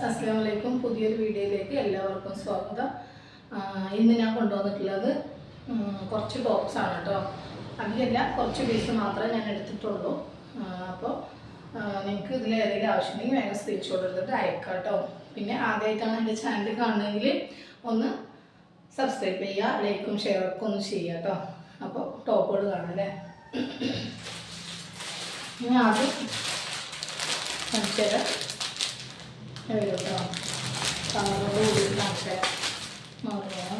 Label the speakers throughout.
Speaker 1: അസ്സലാമു അലൈക്കും. പുതിയൊരു വീഡിയോയിലേക്ക് എല്ലാവർക്കും സ്വാഗതം. ഇന്ന് ഞാൻ കൊണ്ടുവന്നിട്ടുള്ളത് കുറച്ച് ടോപ്സ് ആണ് കേട്ടോ. അതിലല്ല, കുറച്ച് പീസ് മാത്രമേ ഞാൻ എടുത്തിട്ടുള്ളൂ. അപ്പോൾ നിങ്ങൾക്ക് ഇതിൽ ഏതെങ്കിലും ആവശ്യമുണ്ടെങ്കിൽ വേഗം സ്ക്രീൻഷോട്ട് എടുത്തിട്ട് അയക്കാം കേട്ടോ. പിന്നെ ആദ്യമായിട്ടാണ് എൻ്റെ ചാനൽ കാണുന്നതെങ്കിൽ ഒന്ന് സബ്സ്ക്രൈബ് ചെയ്യുക, ലൈക്കും ഷെയറൊക്കെ ഒന്ന് ചെയ്യുക കേട്ടോ. അപ്പോൾ ടോപ്പുകൾ കാണാം അല്ലേ. ഞാൻ ആദ്യം കാണിച്ചുതരാം കേട്ടോ. കളറോട് കൂടി കാണിച്ചുതരാം. നോക്കാം,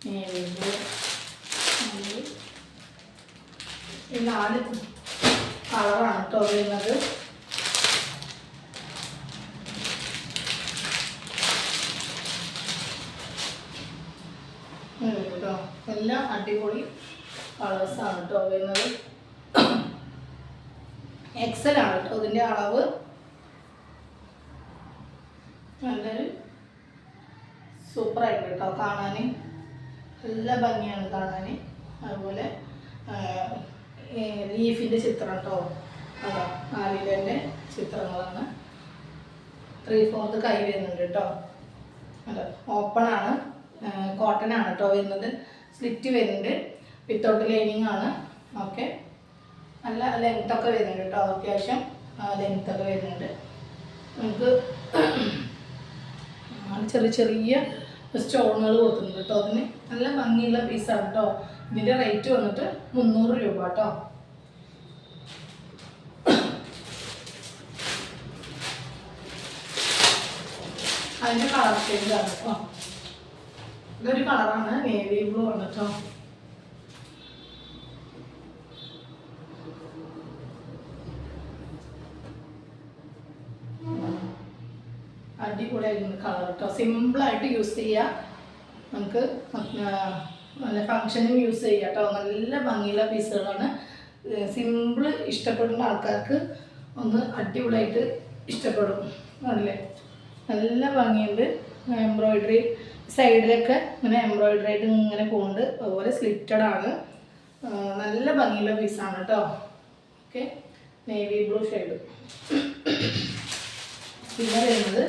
Speaker 1: ഈ 4 കളറാണ് കേട്ടോ വരുന്നത്. കേട്ടോ, എല്ലാം അടിപൊളി കളേഴ്സാണ് കേട്ടോ വരുന്നത്. എക്സൽ ആണ് കേട്ടോ ഇതിൻ്റെ അളവ്. നല്ലൊരു സൂപ്പറായിട്ട് കേട്ടോ കാണാൻ, നല്ല ഭംഗിയാണ് കാണാൻ. അതുപോലെ ലീഫിൻ്റെ ചിത്രം കേട്ടോ, അതാ ആലിലേൻ്റെ ചിത്രങ്ങളാണ്. 3/4 കൈ വരുന്നുണ്ട് കേട്ടോ. അതെ, ഓപ്പണാണ്, കോട്ടൺ ആണ് കേട്ടോ വരുന്നത്. സ്ലിറ്റ് വരുന്നുണ്ട്, വിത്തൗട്ട് ലൈനിങ് ആണ്. ഓക്കെ, നല്ല ലെങ്ത്തൊക്കെ വരുന്നുണ്ട് കേട്ടോ. അത്യാവശ്യം ലെങ്ത്തൊക്കെ വരുന്നുണ്ട്. നമുക്ക് ചെറിയ ചെറിയ സ്റ്റോണുകൾ കൊടുക്കുന്നുണ്ട് കേട്ടോ. അതിന് നല്ല ഭംഗിയുള്ള പീസാണ് കേട്ടോ. ഇതിൻ്റെ റേറ്റ് വന്നിട്ട് 300 രൂപ കേട്ടോ. അതിൻ്റെ കളർ ഷെയ്ഡാണ് കേട്ടോ. ഇതൊരു കളറാണ്, നേവി ബ്ലൂ ആണ് കേട്ടോ. അടിപൊളിയായിരുന്നു കളർ കേട്ടോ. സിമ്പിളായിട്ട് യൂസ് ചെയ്യുക, നമുക്ക് നല്ല ഫങ്ഷനും യൂസ് ചെയ്യുക കേട്ടോ. നല്ല ഭംഗിയുള്ള പീസുകളാണ്. സിമ്പിൾ ഇഷ്ടപ്പെടുന്ന ആൾക്കാർക്ക് ഒന്ന് അടിപൊളിയായിട്ട് ഇഷ്ടപ്പെടും. അല്ലേ, നല്ല ഭംഗിയുണ്ട്. എംബ്രോയിഡറി സൈഡിലൊക്കെ ഇങ്ങനെ എംബ്രോയിഡറി ആയിട്ട് ഇങ്ങനെ പോകുന്നുണ്ട്. അതുപോലെ സ്ലിറ്റഡ് ആണ്. നല്ല ഭംഗിയുള്ള പീസാണ് കേട്ടോ. Okay, navy blue shade. പിന്നെ വരുന്നത്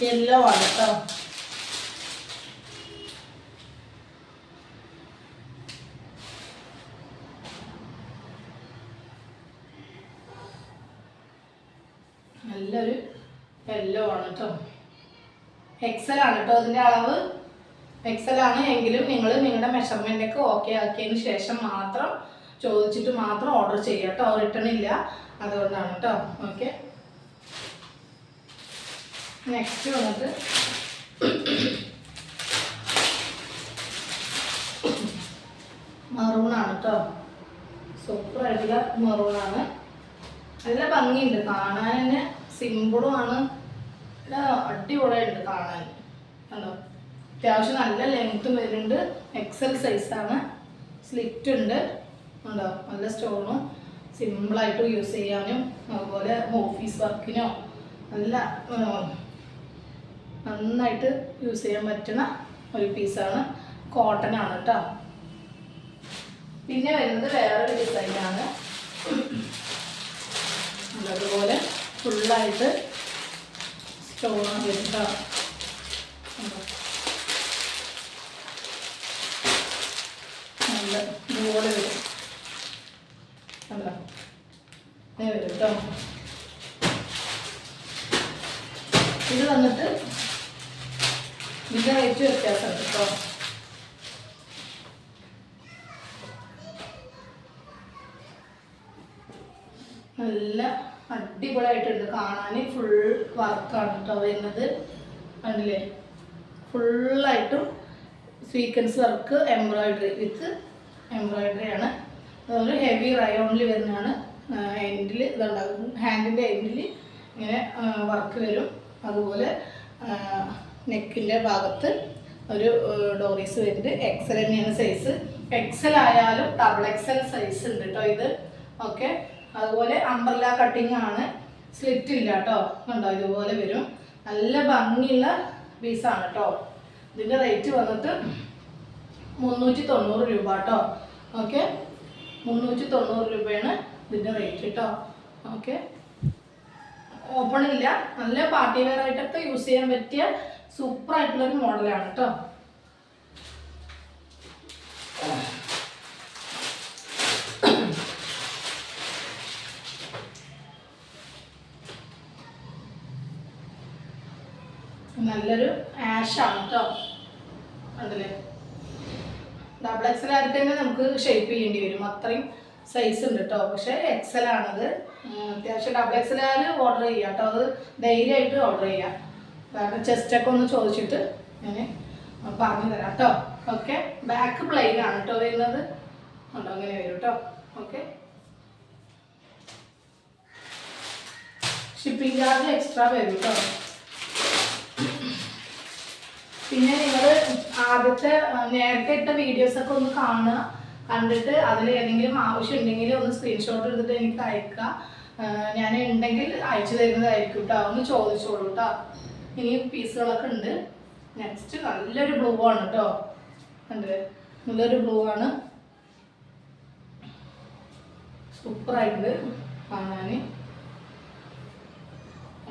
Speaker 1: യെല്ലോ ആണ് കേട്ടോ. നല്ലൊരു യെല്ലോ ആണ് കേട്ടോ. എക്സൽ ആണ് കേട്ടോ ഇതിൻ്റെ അളവ്. എക്സൽ ആണ് എങ്കിലും നിങ്ങൾ നിങ്ങളുടെ മെഷർമെൻ്റൊക്കെ ഓക്കെ ആക്കിയതിന് ശേഷം മാത്രം ചോദിച്ചിട്ട് മാത്രം ഓർഡർ ചെയ്യുക കേട്ടോ. റിട്ടേൺ ഇല്ല, അതുകൊണ്ടാണ് കേട്ടോ. ഓക്കെ, നെക്സ്റ്റ് വന്നിട്ട് മറൂണാണ് കേട്ടോ. സൂപ്പറായിട്ടുള്ള മറൂണാണ്. നല്ല ഭംഗിയുണ്ട് കാണാൻ തന്നെ, സിമ്പിളുമാണ്, അടിപൊളിയായിട്ട് കാണാൻ. കണ്ടോ, അത്യാവശ്യം നല്ല ലെങ്ത്തും വരുന്നുണ്ട്. എക്സൽ സൈസാണ്. സ്ലിറ്റ് ഉണ്ട്, ഉണ്ടോ, നല്ല സ്റ്റോണും. സിമ്പിളായിട്ട് യൂസ് ചെയ്യാനും അതുപോലെ ഓഫീസ് വർക്കിനോ നല്ല നന്നായിട്ട് യൂസ് ചെയ്യാൻ പറ്റുന്ന ഒരു പീസാണ്. കോട്ടൺ ആണ് കേട്ടോ. പിന്നെ വരുന്നത് വേറൊരു ഡിസൈനാണ്. അതുപോലെ ഫുള്ളായിട്ട് സ്റ്റോൺ വരും കേട്ടോ. നല്ല ഇതുപോലെ വരും. അല്ല, വരും കേട്ടോ. ഇത് വന്നിട്ട് ഇതിൻ്റെ റേറ്റ് വ്യത്യാസമുണ്ട് കേട്ടോ. നല്ല അടിപൊളിയായിട്ടുണ്ട് കാണാൻ. ഫുൾ വർക്കാണ് കേട്ടോ വരുന്നത്. കണ്ടില്ലേ, ഫുള്ളായിട്ടും sequence work, embroidery with embroidery ആണ്. അതുപോലെ ഹെവി റയോണിൽ വരുന്നതാണ്. എൻഡിൽ ഇതുണ്ടാകും, ഹാൻഡിൻ്റെ എൻഡിൽ ഇങ്ങനെ വർക്ക് വരും. അതുപോലെ നെക്കിൻ്റെ ഭാഗത്ത് ഒരു ഡോറീസ് വരുന്നുണ്ട്. എക്സൽ തന്നെയാണ് സൈസ്. എക്സൽ ആയാലും ഡബിൾ എക്സൽ സൈസ് ഉണ്ട് കേട്ടോ ഇത്. ഓക്കെ, അതുപോലെ അംബ്രല്ല കട്ടിങ് ആണ്, സ്ലിറ്റ് ഇല്ല കേട്ടോ. കണ്ടോ, ഇതുപോലെ വരും. നല്ല ഭംഗിയുള്ള പീസാണ് കേട്ടോ. ഇതിൻ്റെ റേറ്റ് വന്നിട്ട് 390 രൂപ കേട്ടോ. ഓക്കെ, 390 രൂപയാണ് ഇതിൻ്റെ റേറ്റ് കേട്ടോ. ഓക്കെ, ഓപ്പൺ ഇല്ല, നല്ല പാർട്ടി വെയർ ആയിട്ടൊക്കെ യൂസ് ചെയ്യാൻ പറ്റിയ സൂപ്പർ ആയിട്ടുള്ളൊരു മോഡലാണ് കേട്ടോ. നല്ലൊരു ആഷാണ് കേട്ടോ. കണ്ടില്ലേ, ഡബിൾ എക്സൽ ആയിട്ട് തന്നെ നമുക്ക് ഷേപ്പ് ചെയ്യേണ്ടി വരും, അത്രയും സൈസ് ഉണ്ട് കേട്ടോ. പക്ഷേ എക്സൽ ആണത്. അത്യാവശ്യം ഡബിൾ എക്സൽ ഓർഡർ ചെയ്യാം കേട്ടോ. അത് ധൈര്യമായിട്ട് ഓർഡർ ചെയ്യാം. കാരണം ചെസ്റ്റൊക്കെ ഒന്ന് ചോദിച്ചിട്ട് ഞാൻ പറഞ്ഞു തരാം കേട്ടോ. ഓക്കെ, ബാക്ക് പ്ലെയിൻ ആണ് കേട്ടോ വരുന്നത്. ഉണ്ടോ, അങ്ങനെ വരും കേട്ടോ. ഓക്കെ, ഷിപ്പിംഗ് ചാർജ് എക്സ്ട്രാ വരും കേട്ടോ. പിന്നെ നിങ്ങൾ ആദ്യത്തെ നേരത്തെ ഇട്ട വീഡിയോസൊക്കെ ഒന്ന് കാണുക. കണ്ടിട്ട് അതിൽ ഏതെങ്കിലും ആവശ്യം ഉണ്ടെങ്കിൽ ഒന്ന് സ്ക്രീൻഷോട്ട് എടുത്തിട്ട് എനിക്ക് അയക്കുക. ഞാൻ ഉണ്ടെങ്കിൽ അയച്ചു തരുന്നതായിരിക്കും കേട്ടോ. ഒന്ന് ചോദിച്ചോളൂ കേട്ടോ. ഇനി പീസുകളൊക്കെ ഉണ്ട്. നെക്സ്റ്റ് നല്ലൊരു ബ്ലൂ ആണ് കേട്ടോ. കണ്ടില്ലേ, നല്ലൊരു ബ്ലൂ ആണ്, സൂപ്പറായിട്ട് കാണാൻ.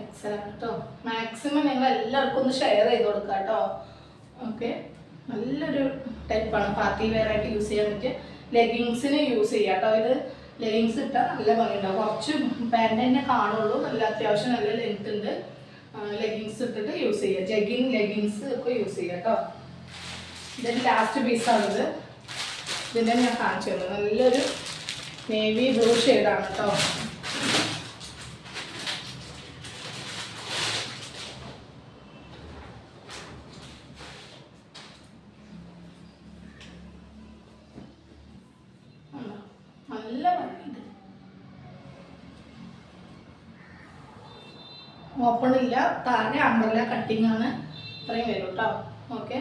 Speaker 1: എക്സലന്റ് കേട്ടോ. മാക്സിമം നിങ്ങൾ എല്ലാവർക്കും ഒന്ന് ഷെയർ ചെയ്ത് കൊടുക്കുക കേട്ടോ. ഓക്കെ, നല്ലൊരു ടൈപ്പാണ്, പാർട്ടി വെയർ ആയിട്ട് യൂസ് ചെയ്യാൻ പറ്റിയ. ലെഗിങ്സിന് യൂസ് ചെയ്യാം കേട്ടോ. ഇത് ലെഗിങ്സ് ഇട്ടാൽ നല്ല ഭംഗിയുണ്ടാവും. കുറച്ച് പാൻറ് തന്നെ കാണുള്ളൂ, നല്ല അത്യാവശ്യം നല്ല ലെങ്ത് ഉണ്ട്. ലെഗിങ്സ് ഇട്ടിട്ട് യൂസ് ചെയ്യുക, ജഗിങ് ലെഗിങ്സ് ഒക്കെ യൂസ് ചെയ്യുക കേട്ടോ. ഇതിൻ്റെ ലാസ്റ്റ് പീസാണിത്. ഇതിൻ്റെ ഞാൻ കാണിച്ചു തരുന്നത് നല്ലൊരു നേവി ബ്ലൂ ഷെയ്ഡാണ് കേട്ടോ. നല്ല ഭംഗിയുണ്ട്. ഓപ്പൺ ഇല്ല, താഴെ അംബ്രല്ല കട്ടിങ് ആണ്. ഇത്രയും വരും കേട്ടോ. ഓക്കെ,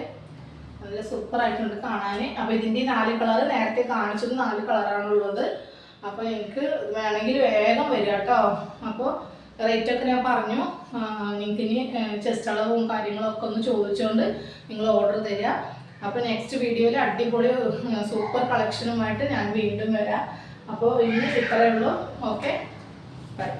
Speaker 1: നല്ല സൂപ്പർ ആയിട്ടുണ്ട് കാണാൻ. അപ്പോൾ ഇതിൻ്റെ 4 കളർ നേരത്തെ കാണിച്ചത് 4 കളറാണുള്ളത്. അപ്പോൾ എനിക്ക് വേണമെങ്കിൽ വേഗം വരിക കേട്ടോ. അപ്പോൾ റേറ്റൊക്കെ ഞാൻ പറഞ്ഞു. നിങ്ങൾക്ക് ഇനി ചെസ്റ്റ് അളവും കാര്യങ്ങളൊക്കെ ഒന്ന് ചോദിച്ചുകൊണ്ട് നിങ്ങൾ ഓർഡർ തരിക. അപ്പോൾ നെക്സ്റ്റ് വീഡിയോയിൽ അടിപൊളി സൂപ്പർ കളക്ഷനുമായിട്ട് ഞാൻ വീണ്ടും വരാം. അപ്പോൾ ഇന്ന് ഇത്രയേ ഉള്ളൂ. Okay, by.